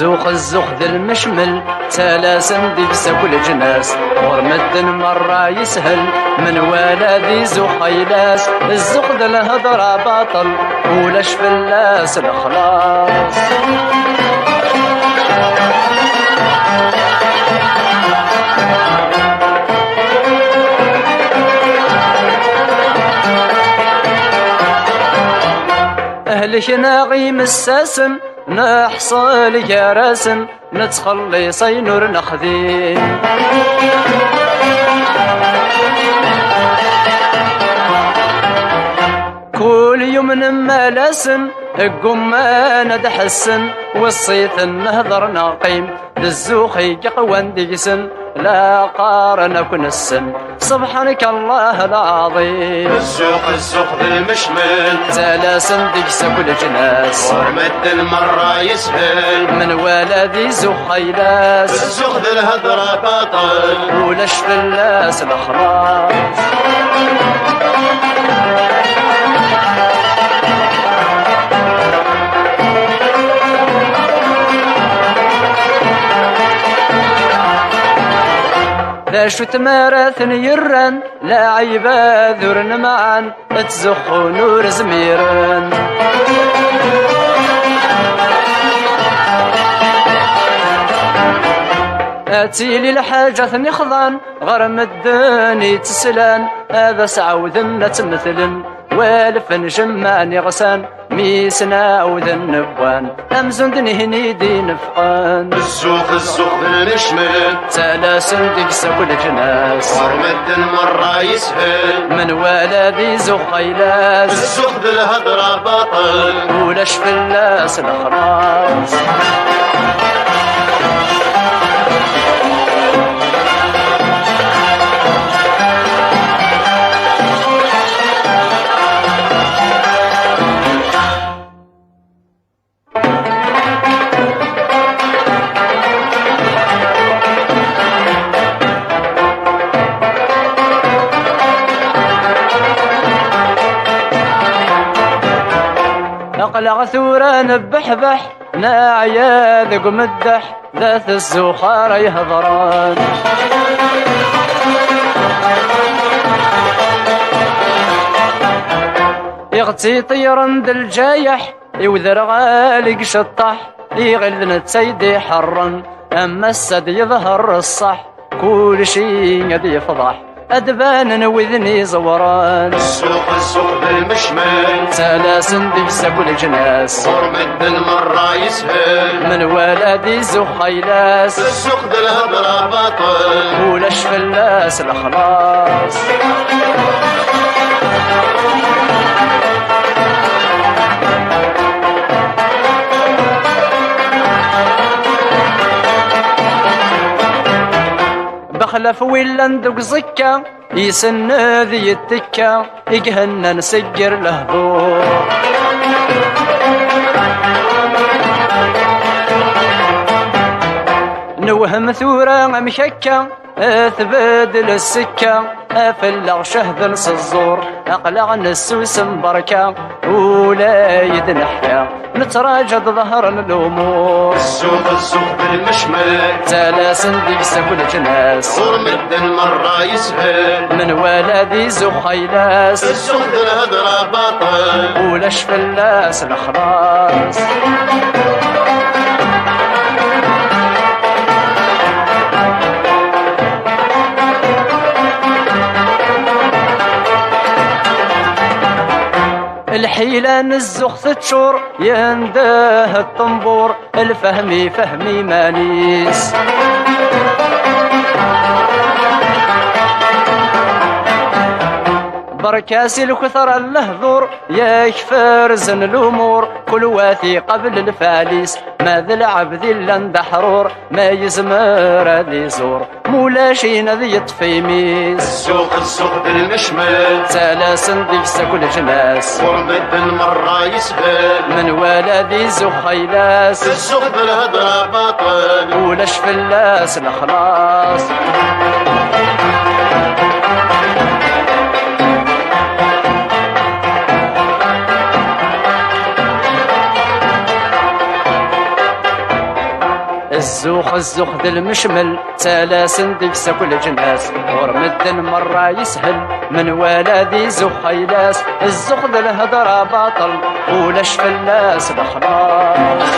الزوخ ذا المشمل تلاسن ديكسا كل جناس ورمدن مرة يسهل من ولدي زخيلاس الزوخ ذا الهضرة باطل ولاش فلاس الخلاص أهلك ناغي مساسن نحصل جراسن نتخلي صينور نخذي كل يوم نمالسن قمان دحسن والصيت نهضر نقيم للزوخي قوان ديسن لا قارن كن السن سبحانك الله العظيم الزوخ بالمشمل تلاسن ديكسا كل جناس ورمد المرة يسهل من ولدي زخيلاس الزوخ ذا الهضرة باطل ولاش فلاس الأخلاص لا شو تمارثن يرن لا عيبا ذرن معا تزخو نور زميرن اتي لي الحاجة نخضن غرم الدني تسلان هذا سعوذن نتمثلن والفن جمعني غسان ميسنا وذن نبوان امزون دنهني دي نفقان الزوخ بالمشمل تلاسن ديكسا كل جناس ورمد مرة يسهل من ولدي زخيلاس الزوخ ذا الهضرة باطل ولاش فلاس الأخلاص أقلع ثوران بحبح ناعيا ذق مدح ذات الزخار يهضران يغتي طيران ذا الجايح يوذر غالق شطح يغلذن تسيدي حرا أما السد يظهر الصح كل شي قد يفضح أدبان وذني زوران الزوخ بالمشمل تلاسن ديكسا كل جناس ورمد المرة يسهل من ولدي زخيلاس الزوخ ذا الهضرة باطل ولاش فلاس الأخلاص بخلف ولا ندق زكا يسن ذي التكا يقهنا نسجر له ضوء نوهم ثورة مشكا اثبدل السكة افلغ شهد الصزور اقلع السوس مبركة ولا يدنحكا نتراجد ظهر الامور الزوخ بالمشمل تلاسن ديكسا كل جناس ورمد المرة يسهل من ولدي زخيلاس الزوخ ذا الهضرة باطل ولاش فلاس الأخلاص الحيلة نزخ ثتشور ينده الطنبور الفهمي فهمي مانيس بركاسي الكثر اللهذور يكفر زن الامور كل واثي قبل الفاليس ماذا العبد الا اندحرور ما يزمر ذي زور مولاشين ذي يطفي ميس الزوخ بالمشمل تلاسن ديكسا كل جناس ورمد المرة يسهل من ولدي زخيلاس الزوخ بالهضرة باطل ولاش فلاس الأخلاص الزوخ ذا المشمل سلاسن ديك كل جناس ورمدن مرة يسهل من ولدي زخ يلاس الزخ ذا الهدرة باطل ولاش فلاس بخلاص